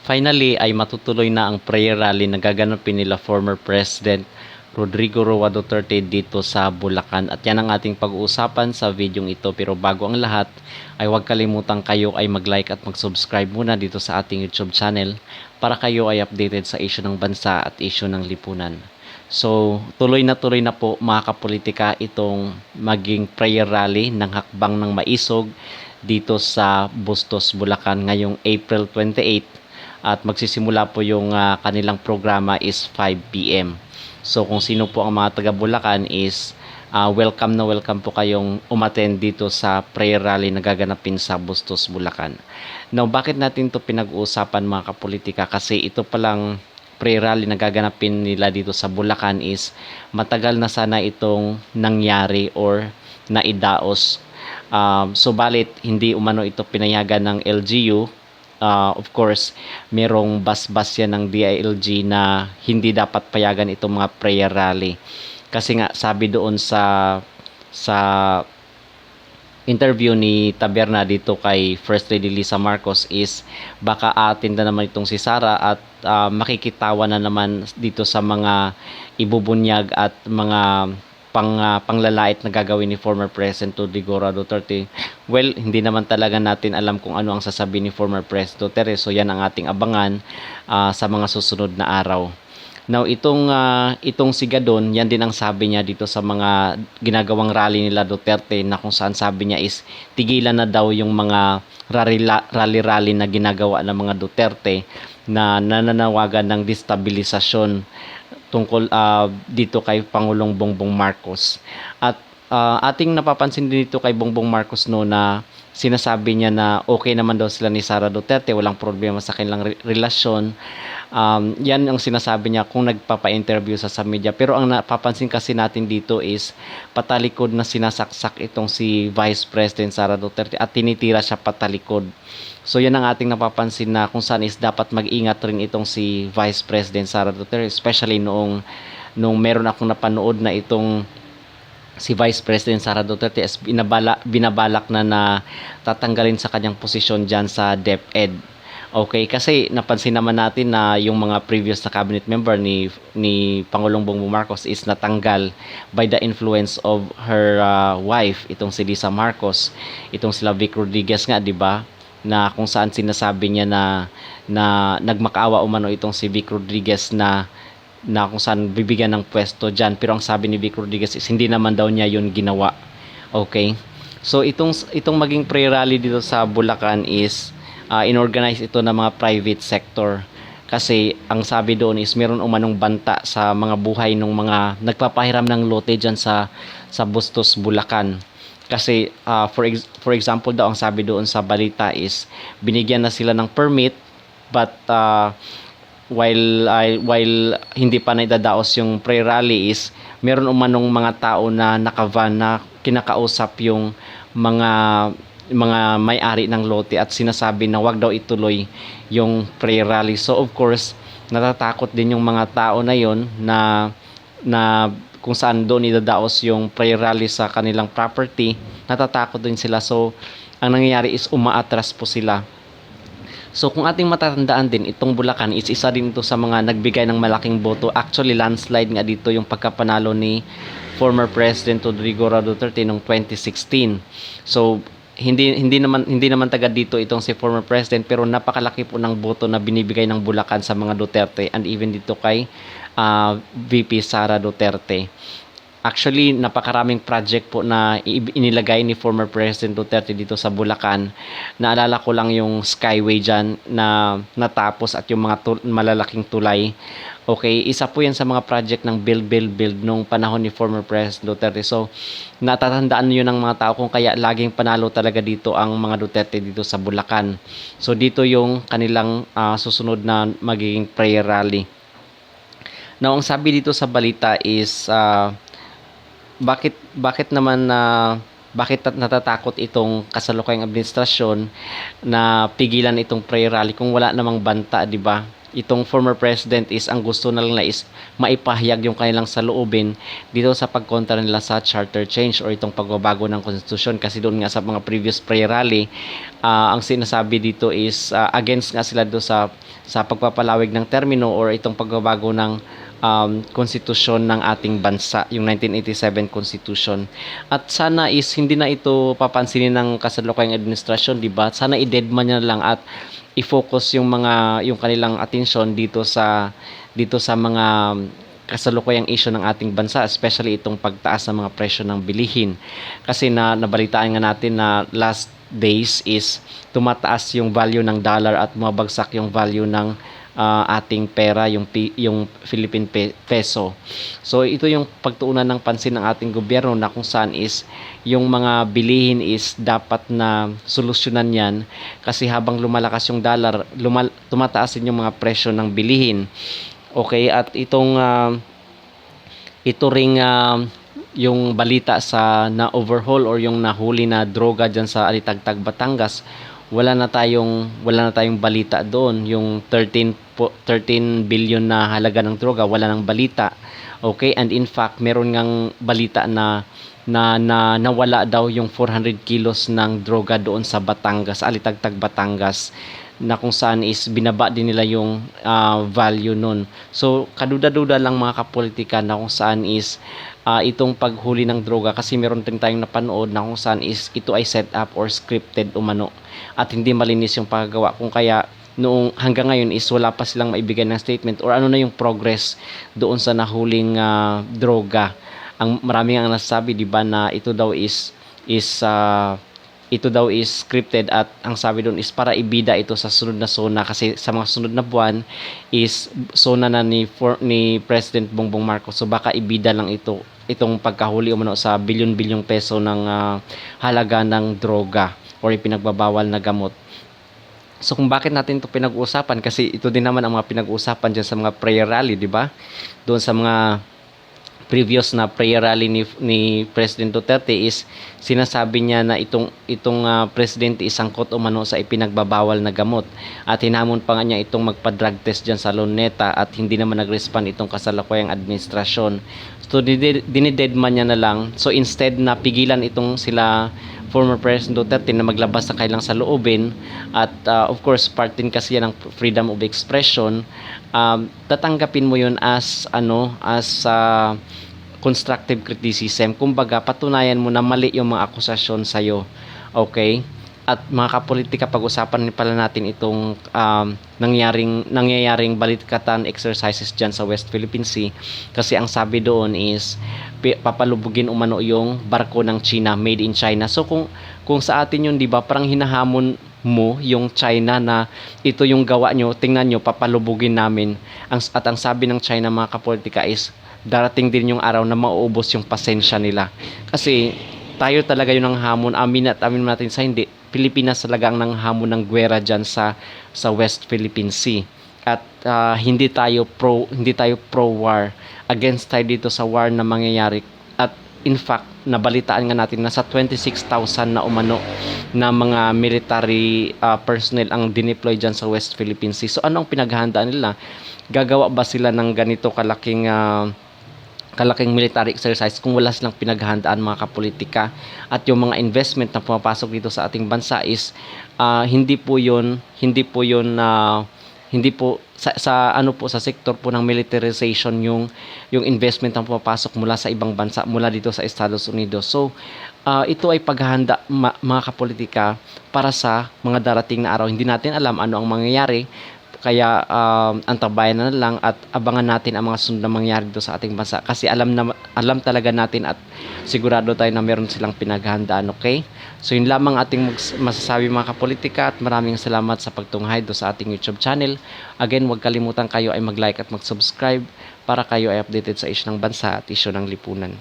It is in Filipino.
Finally ay matutuloy na ang prayer rally na gaganapin nila former President Rodrigo Roa Duterte dito sa Bulacan. At yan ang ating pag-uusapan sa videong ito. Pero bago ang lahat ay huwag kalimutan kayo ay mag-like at mag-subscribe muna dito sa ating YouTube channel para kayo ay updated sa issue ng bansa at issue ng lipunan. So, tuloy na po mga kapolitika itong maging prayer rally ng hakbang ng maisog dito sa Bustos, Bulacan ngayong April 28 at magsisimula po yung kanilang programa is 5 p.m. So kung sino po ang mga taga Bulacan is welcome na welcome po kayong umattend dito sa prayer rally na gaganapin sa Bustos, Bulacan. Now, bakit natin to pinag-uusapan mga kapolitika? Kasi ito palang prayer rally na gaganapin nila dito sa Bulacan is matagal na sana itong nangyari or naidaos. Subalit hindi umano ito pinayagan ng LGU. Of course, merong basbas yan ng DILG na hindi dapat payagan itong mga prayer rally. Kasi nga, sabi doon sa interview ni Taberna dito kay First Lady Lisa Marcos is baka atin na naman itong si Sara at makikitawa na naman dito sa mga ibubunyag at mga panglalait na gagawin ni former President Rodrigo Roa Duterte. Well, hindi naman talaga natin alam kung ano ang sasabihin ni former President Duterte. So yan ang ating abangan sa mga susunod na araw. Now, itong Sigadon, yan din ang sabi niya dito sa mga ginagawang rally nila Duterte na kung saan sabi niya is tigilan na daw yung mga rally-rally na ginagawa ng mga Duterte na nananawagan ng destabilisasyon tungkol dito kay Pangulong Bongbong Marcos. At ating napapansin din dito kay Bongbong Marcos no na sinasabi niya na okay naman daw sila ni Sara Duterte, walang problema sa kanilang relasyon. Yan ang sinasabi niya kung nagpapa-interview sa media. Pero ang napapansin kasi natin dito is patalikod na sinasaksak itong si Vice President Sara Duterte at tinitira siya patalikod. So yan ang ating napapansin na kung saan is dapat mag-ingat rin itong si Vice President Sara Duterte, especially nung meron akong napanood na itong si Vice President Sara Duterte as binabalak na tatanggalin sa kanyang posisyon dyan sa DepEd. Okay, kasi napansin naman natin na yung mga previous na cabinet member ni Pangulong Bongbong Marcos is natanggal by the influence of her wife, itong si Lisa Marcos, itong sila Vic Rodriguez nga, di ba? Na kung saan sinasabi niya na nagmakaawa umano itong si Vic Rodriguez na kung saan bibigyan ng pwesto dyan. Pero ang sabi ni Vic Rodriguez is hindi naman daw niya yun ginawa. Okay? So itong maging prayer rally dito sa Bulacan is inorganize ito ng mga private sector. Kasi ang sabi doon is meron umanong banta sa mga buhay ng mga nagpapahiram ng lote dyan sa Bustos, Bulacan. Kasi for example daw ang sabi doon sa balita is binigyan na sila ng permit but while hindi pa naidadaos yung prayer rally is meron umanong mga tao na nakavan na kinakausap yung mga may-ari ng lote at sinasabi na wag daw ituloy yung prayer rally. So of course natatakot din yung mga tao na yon na kung saan doon idadaos yung prayer rally sa kanilang property, natatakot din sila. So, ang nangyayari is umaatras po sila. So, kung ating matatandaan din, itong Bulacan is isa din ito sa mga nagbigay ng malaking boto. Actually, landslide nga dito yung pagkapanalo ni former President Rodrigo Roa Duterte noong 2016. So, hindi naman taga dito itong si former president pero napakalaki po ng boto na binibigay ng Bulacan sa mga Duterte and even dito kay VP Sara Duterte. Actually, napakaraming project po na inilagay ni former President Duterte dito sa Bulacan. Naalala ko lang yung Skyway dyan na natapos at yung mga malalaking tulay. Okay, isa po yan sa mga project ng build nung panahon ni former President Duterte. So, natatandaan nyo ng mga tao kung kaya laging panalo talaga dito ang mga Duterte dito sa Bulacan. So, dito yung kanilang susunod na magiging prayer rally. Now, ang sabi dito sa balita is bakit natatakot itong kasalukuyang administrasyon na pigilan itong prayer rally kung wala namang banta, di ba? itong former president is ang gusto na lang na is maipahayag yung kanilang saloobin dito sa pagkontra nila sa charter change or itong pagbabago ng konstitusyon, kasi doon nga sa mga previous prayer rally, ang sinasabi dito is against nga sila do sa pagpapalawig ng termino or itong pagbabago ng konstitusyon ng ating bansa, yung 1987 Constitution. At sana is hindi na ito papansinin ng kasalukuyang administrasyon, di ba? Sana i-deadman niya lang at i-focus yung kanilang atensyon dito sa mga kasalukuyang issue ng ating bansa, especially itong pagtaas ng mga presyo ng bilihin. Kasi nabalitaan nga natin na last days is tumataas yung value ng dollar at mabagsak yung value ng ating pera, yung Philippine peso. So ito yung pagtuunan ng pansin ng ating gobyerno na kung saan is yung mga bilihin is dapat na solusyonan yan, kasi habang lumalakas yung dollar, tumataas din yung mga presyo ng bilihin. Okay, at ito ring yung balita sa na overhaul or yung nahuli na droga dyan sa Alitagtag, Batangas, wala na tayong balita doon. Yung 13 billion na halaga ng droga, wala nang balita. Okay, and in fact meron ngang balita na nawala daw yung 400 kilos ng droga doon sa Batangas, Alitagtag, Batangas, na kung saan is binaba din nila yung value nun. So kaduda-duda lang mga kapolitika na kung saan is itong paghuli ng droga, kasi meron din tayong napanood na kung saan is ito ay set up or scripted umano at hindi malinis yung paggawa, kung kaya noong hanggang ngayon is wala pa silang maibigay ng statement or ano na yung progress doon sa nahuling droga. Ang marami ang nasabi, di ba, na ito daw is scripted, at ang sabi doon is para ibida ito sa sunod na zona, kasi sa mga sunod na buwan is zona na ni President Bongbong Marcos. So baka ibida lang itong pagkahuli umano sa bilyon-bilyong peso ng halaga ng droga or ipinagbabawal na gamot. So kung bakit natin ito pinag-uusapan, kasi ito din naman ang mga pinag-uusapan dyan sa mga prayer rally, di ba? Doon sa mga previous na prayer rally ni President Duterte is sinasabi niya na itong presidente isangkot umano sa ipinagbabawal na gamot, at hinamon pa nga niya itong magpa-drug test dyan sa Luneta, at hindi naman nag-respond itong kasalukuyang administrasyon. So dinidedman niya na lang. So instead na pigilan itong sila former President Duterte na maglabas ng kailang saloobin, at of course part din kasi yan ng freedom of expression, tatanggapin mo yun as constructive criticism. Kumbaga patunayan mo na mali yung mga akusasyon sa'yo. Okay? At mga kapolitika, pag-usapan pala natin itong nangyayaring balikatan exercises dyan sa West Philippine Sea, kasi ang sabi doon is papalubugin umano yung barko ng China, made in China. So kung sa atin yun, di ba, parang hinahamon mo yung China na ito yung gawa nyo, tingnan nyo, papalubugin namin. At ang sabi ng China, mga kapolitika, is darating din yung araw na mauubos yung pasensya nila. Kasi tayo talaga yung nanghamon, amin natin sa hindi, Pilipinas talaga ang nanghamon ng gwera dyan sa West Philippine Sea. At hindi tayo pro war, against tayo dito sa war na mangyayari. At in fact, nabalitaan nga natin na sa 26,000 na umano na mga military personnel ang dineploy dyan sa West Philippine Sea. So anong pinaghahandaan nila? Gagawa ba sila ng ganito kalaking military exercise kung wala silang pinaghahandaan, mga kapolitika? At yung mga investment na pumapasok dito sa ating bansa is hindi po sa sektor po ng militarization yung investment na pumapasok mula sa ibang bansa, mula dito sa Estados Unidos. So ito ay paghahanda, mga kapolitika, para sa mga darating na araw. Hindi natin alam ano ang mangyayari, kaya antabayan na lang at abangan natin ang mga sunod na mangyari dito sa ating bansa, kasi alam talaga natin at sigurado tayo na meron silang pinaghahandaan. Okay? So yun lamang ating masasabi, mga kapolitika, at maraming salamat sa pagtunghay do sa ating YouTube channel. Again, huwag kalimutan kayo ay mag-like at mag-subscribe para kayo ay updated sa issue ng bansa at issue ng lipunan.